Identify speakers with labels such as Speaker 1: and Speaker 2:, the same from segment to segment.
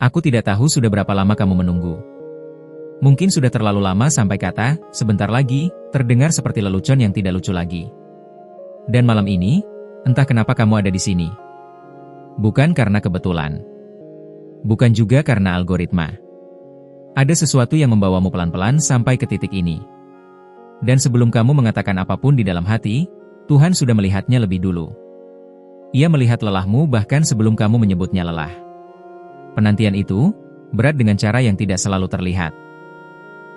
Speaker 1: Aku tidak tahu sudah berapa lama kamu menunggu. Mungkin sudah terlalu lama sampai kata, sebentar lagi, terdengar seperti lelucon yang tidak lucu lagi. Dan malam ini, entah kenapa kamu ada di sini. Bukan karena kebetulan. Bukan juga karena algoritma. Ada sesuatu yang membawamu pelan-pelan sampai ke titik ini. Dan sebelum kamu mengatakan apapun di dalam hati, Tuhan sudah melihatnya lebih dulu. Ia melihat lelahmu bahkan sebelum kamu menyebutnya lelah. Penantian itu berat dengan cara yang tidak selalu terlihat.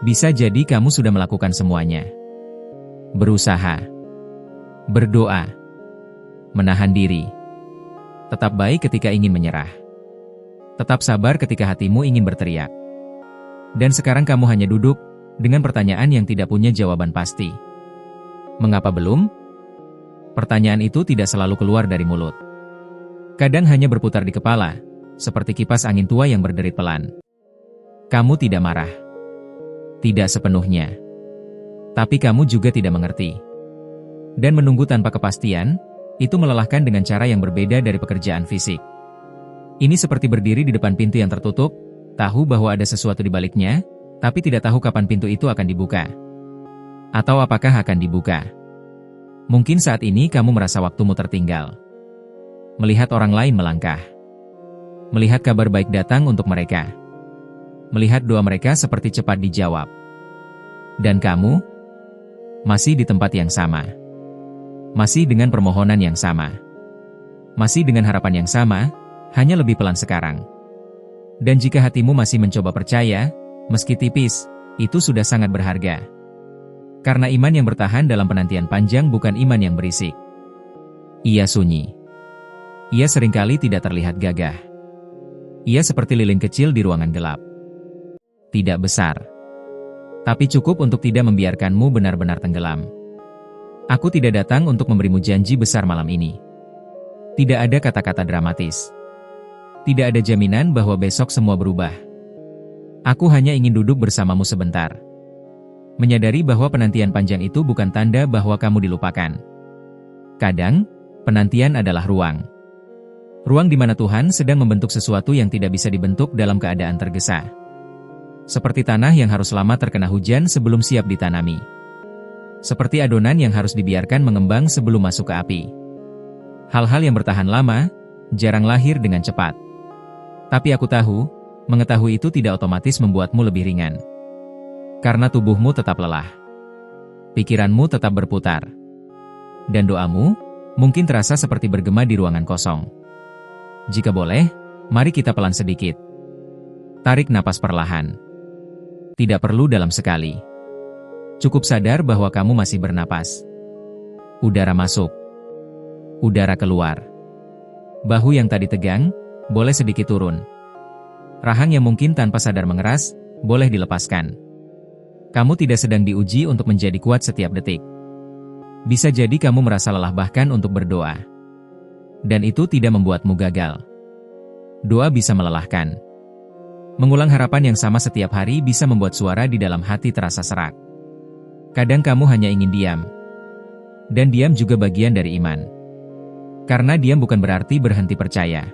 Speaker 1: Bisa jadi kamu sudah melakukan semuanya. Berusaha. Berdoa. Menahan diri. Tetap baik ketika ingin menyerah. Tetap sabar ketika hatimu ingin berteriak. Dan sekarang kamu hanya duduk dengan pertanyaan yang tidak punya jawaban pasti. Mengapa belum? Pertanyaan itu tidak selalu keluar dari mulut. Kadang hanya berputar di kepala, seperti kipas angin tua yang berderit pelan. Kamu tidak marah. Tidak sepenuhnya. Tapi kamu juga tidak mengerti. Dan menunggu tanpa kepastian, itu melelahkan dengan cara yang berbeda dari pekerjaan fisik. Ini seperti berdiri di depan pintu yang tertutup, tahu bahwa ada sesuatu di baliknya, tapi tidak tahu kapan pintu itu akan dibuka. Atau apakah akan dibuka. Mungkin saat ini kamu merasa waktumu tertinggal. Melihat orang lain melangkah. Melihat kabar baik datang untuk mereka. Melihat doa mereka seperti cepat dijawab. Dan kamu masih di tempat yang sama. Masih dengan permohonan yang sama. Masih dengan harapan yang sama, hanya lebih pelan sekarang. Dan jika hatimu masih mencoba percaya, meski tipis, itu sudah sangat berharga. Karena iman yang bertahan dalam penantian panjang bukan iman yang berisik. Ia sunyi. Ia seringkali tidak terlihat gagah. Ia seperti lilin kecil di ruangan gelap. Tidak besar. Tapi cukup untuk tidak membiarkanmu benar-benar tenggelam. Aku tidak datang untuk memberimu janji besar malam ini. Tidak ada kata-kata dramatis. Tidak ada jaminan bahwa besok semua berubah. Aku hanya ingin duduk bersamamu sebentar. Menyadari bahwa penantian panjang itu bukan tanda bahwa kamu dilupakan. Kadang, penantian adalah ruang. Ruang di mana Tuhan sedang membentuk sesuatu yang tidak bisa dibentuk dalam keadaan tergesa. Seperti tanah yang harus lama terkena hujan sebelum siap ditanami. Seperti adonan yang harus dibiarkan mengembang sebelum masuk ke api. Hal-hal yang bertahan lama, jarang lahir dengan cepat. Tapi aku tahu, mengetahui itu tidak otomatis membuatmu lebih ringan. Karena tubuhmu tetap lelah. Pikiranmu tetap berputar. Dan doamu, mungkin terasa seperti bergema di ruangan kosong. Jika boleh, mari kita pelan sedikit. Tarik napas perlahan. Tidak perlu dalam sekali. Cukup sadar bahwa kamu masih bernapas. Udara masuk. Udara keluar. Bahu yang tadi tegang, boleh sedikit turun. Rahang yang mungkin tanpa sadar mengeras, boleh dilepaskan. Kamu tidak sedang diuji untuk menjadi kuat setiap detik. Bisa jadi kamu merasa lelah bahkan untuk berdoa. Dan itu tidak membuatmu gagal. Doa bisa melelahkan. Mengulang harapan yang sama setiap hari bisa membuat suara di dalam hati terasa serak. Kadang kamu hanya ingin diam. Dan diam juga bagian dari iman. Karena diam bukan berarti berhenti percaya.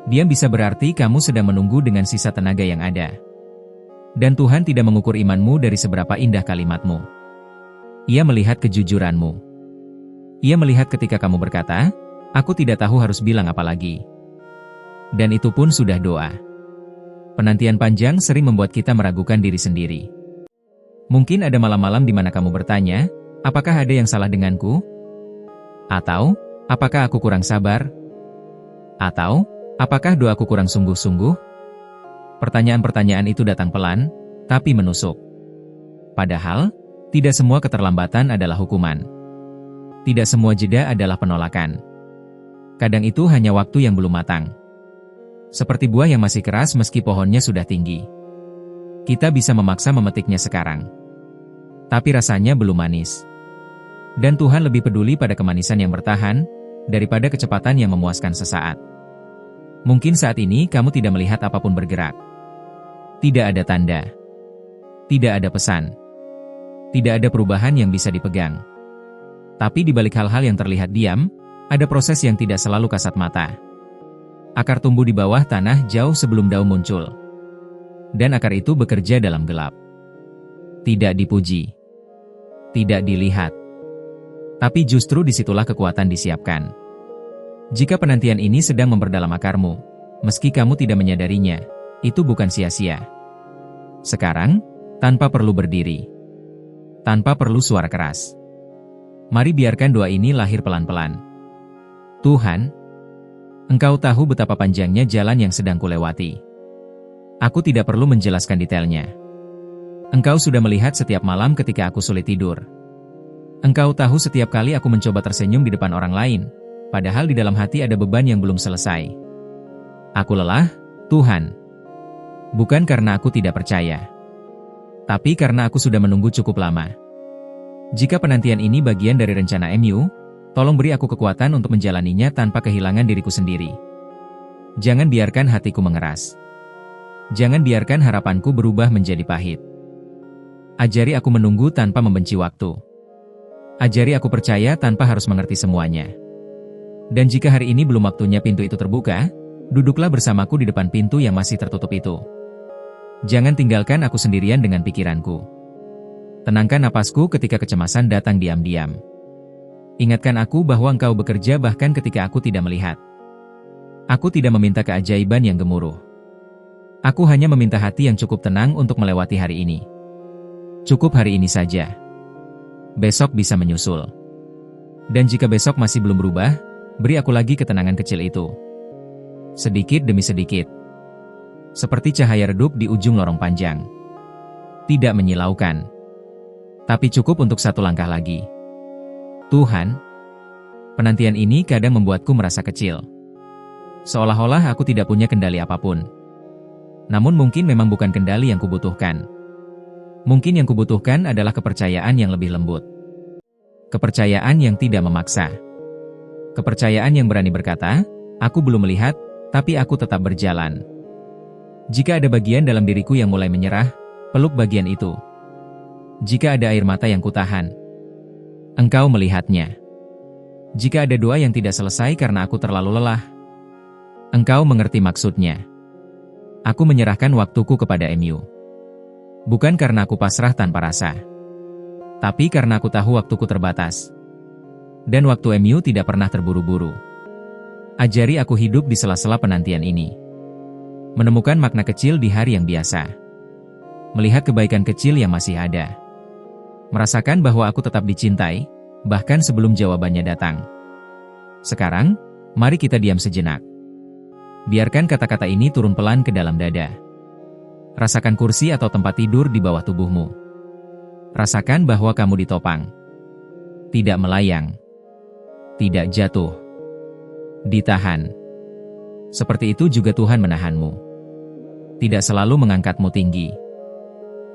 Speaker 1: Diam bisa berarti kamu sedang menunggu dengan sisa tenaga yang ada. Dan Tuhan tidak mengukur imanmu dari seberapa indah kalimatmu. Ia melihat kejujuranmu. Ia melihat ketika kamu berkata, "Aku tidak tahu harus bilang apa lagi." Dan itu pun sudah doa. Penantian panjang sering membuat kita meragukan diri sendiri. Mungkin ada malam-malam di mana kamu bertanya, apakah ada yang salah denganku? Atau, apakah aku kurang sabar? Atau, apakah doaku kurang sungguh-sungguh? Pertanyaan-pertanyaan itu datang pelan, tapi menusuk. Padahal, tidak semua keterlambatan adalah hukuman. Tidak semua jeda adalah penolakan. Kadang itu hanya waktu yang belum matang. Seperti buah yang masih keras meski pohonnya sudah tinggi. Kita bisa memaksa memetiknya sekarang. Tapi rasanya belum manis. Dan Tuhan lebih peduli pada kemanisan yang bertahan, daripada kecepatan yang memuaskan sesaat. Mungkin saat ini kamu tidak melihat apapun bergerak. Tidak ada tanda. Tidak ada pesan. Tidak ada perubahan yang bisa dipegang. Tapi di balik hal-hal yang terlihat diam, ada proses yang tidak selalu kasat mata. Akar tumbuh di bawah tanah jauh sebelum daun muncul. Dan akar itu bekerja dalam gelap. Tidak dipuji. Tidak dilihat. Tapi justru disitulah kekuatan disiapkan. Jika penantian ini sedang memperdalam akarmu, meski kamu tidak menyadarinya, itu bukan sia-sia. Sekarang, tanpa perlu berdiri. Tanpa perlu suara keras. Mari biarkan doa ini lahir pelan-pelan. Tuhan, Engkau tahu betapa panjangnya jalan yang sedang kulewati. Aku tidak perlu menjelaskan detailnya. Engkau sudah melihat setiap malam ketika aku sulit tidur. Engkau tahu setiap kali aku mencoba tersenyum di depan orang lain, padahal di dalam hati ada beban yang belum selesai. Aku lelah, Tuhan. Bukan karena aku tidak percaya, tapi karena aku sudah menunggu cukup lama. Jika penantian ini bagian dari rencana MU, tolong beri aku kekuatan untuk menjalaninya tanpa kehilangan diriku sendiri. Jangan biarkan hatiku mengeras. Jangan biarkan harapanku berubah menjadi pahit. Ajari aku menunggu tanpa membenci waktu. Ajari aku percaya tanpa harus mengerti semuanya. Dan jika hari ini belum waktunya pintu itu terbuka, duduklah bersamaku di depan pintu yang masih tertutup itu. Jangan tinggalkan aku sendirian dengan pikiranku. Tenangkan napasku ketika kecemasan datang diam-diam. Ingatkan aku bahwa Engkau bekerja bahkan ketika aku tidak melihat. Aku tidak meminta keajaiban yang gemuruh. Aku hanya meminta hati yang cukup tenang untuk melewati hari ini. Cukup hari ini saja. Besok bisa menyusul. Dan jika besok masih belum berubah, beri aku lagi ketenangan kecil itu. Sedikit demi sedikit. Seperti cahaya redup di ujung lorong panjang. Tidak menyilaukan. Tapi cukup untuk satu langkah lagi. Tuhan, penantian ini kadang membuatku merasa kecil. Seolah-olah aku tidak punya kendali apapun. Namun mungkin memang bukan kendali yang kubutuhkan. Mungkin yang kubutuhkan adalah kepercayaan yang lebih lembut. Kepercayaan yang tidak memaksa. Kepercayaan yang berani berkata, aku belum melihat, tapi aku tetap berjalan. Jika ada bagian dalam diriku yang mulai menyerah, peluk bagian itu. Jika ada air mata yang kutahan, Engkau melihatnya. Jika ada doa yang tidak selesai karena aku terlalu lelah, Engkau mengerti maksudnya. Aku menyerahkan waktuku kepada MU. Bukan karena aku pasrah tanpa rasa, tapi karena aku tahu waktuku terbatas. Dan waktu MU tidak pernah terburu-buru. Ajari aku hidup di sela-sela penantian ini. Menemukan makna kecil di hari yang biasa. Melihat kebaikan kecil yang masih ada. Merasakan bahwa aku tetap dicintai, bahkan sebelum jawabannya datang. Sekarang, mari kita diam sejenak. Biarkan kata-kata ini turun pelan ke dalam dada. Rasakan kursi atau tempat tidur di bawah tubuhmu. Rasakan bahwa kamu ditopang. Tidak melayang. Tidak jatuh. Ditahan. Seperti itu juga Tuhan menahanmu. Tidak selalu mengangkatmu tinggi,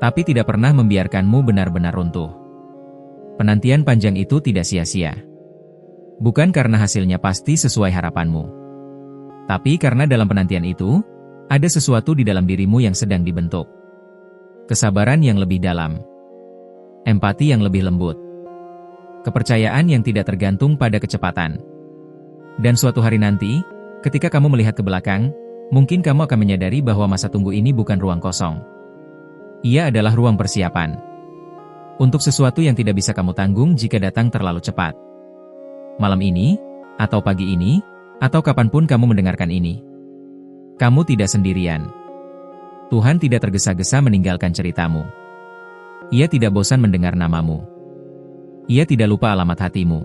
Speaker 1: tapi tidak pernah membiarkanmu benar-benar runtuh. Penantian panjang itu tidak sia-sia. Bukan karena hasilnya pasti sesuai harapanmu, tapi karena dalam penantian itu, ada sesuatu di dalam dirimu yang sedang dibentuk. Kesabaran yang lebih dalam. Empati yang lebih lembut. Kepercayaan yang tidak tergantung pada kecepatan. Dan suatu hari nanti, ketika kamu melihat ke belakang, mungkin kamu akan menyadari bahwa masa tunggu ini bukan ruang kosong. Ia adalah ruang persiapan. Untuk sesuatu yang tidak bisa kamu tanggung jika datang terlalu cepat. Malam ini, atau pagi ini, atau kapanpun kamu mendengarkan ini. Kamu tidak sendirian. Tuhan tidak tergesa-gesa meninggalkan ceritamu. Ia tidak bosan mendengar namamu. Ia tidak lupa alamat hatimu.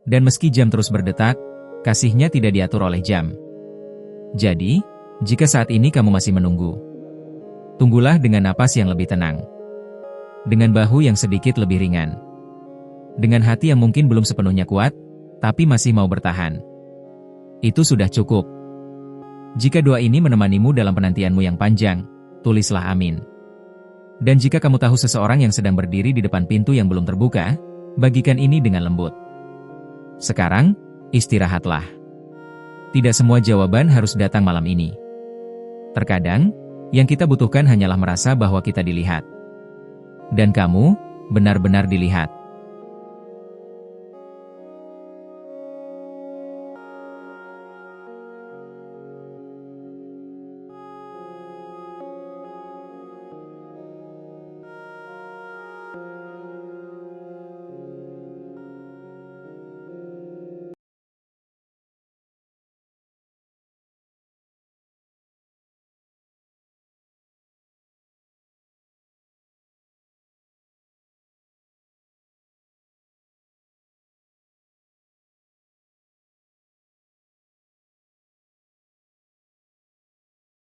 Speaker 1: Dan meski jam terus berdetak, kasih-Nya tidak diatur oleh jam. Jadi, jika saat ini kamu masih menunggu, tunggulah dengan napas yang lebih tenang. Dengan bahu yang sedikit lebih ringan. Dengan hati yang mungkin belum sepenuhnya kuat, tapi masih mau bertahan. Itu sudah cukup. Jika doa ini menemanimu dalam penantianmu yang panjang, tulislah amin. Dan jika kamu tahu seseorang yang sedang berdiri di depan pintu yang belum terbuka, bagikan ini dengan lembut. Sekarang, istirahatlah. Tidak semua jawaban harus datang malam ini. Terkadang, yang kita butuhkan hanyalah merasa bahwa kita dilihat. Dan kamu, benar-benar dilihat.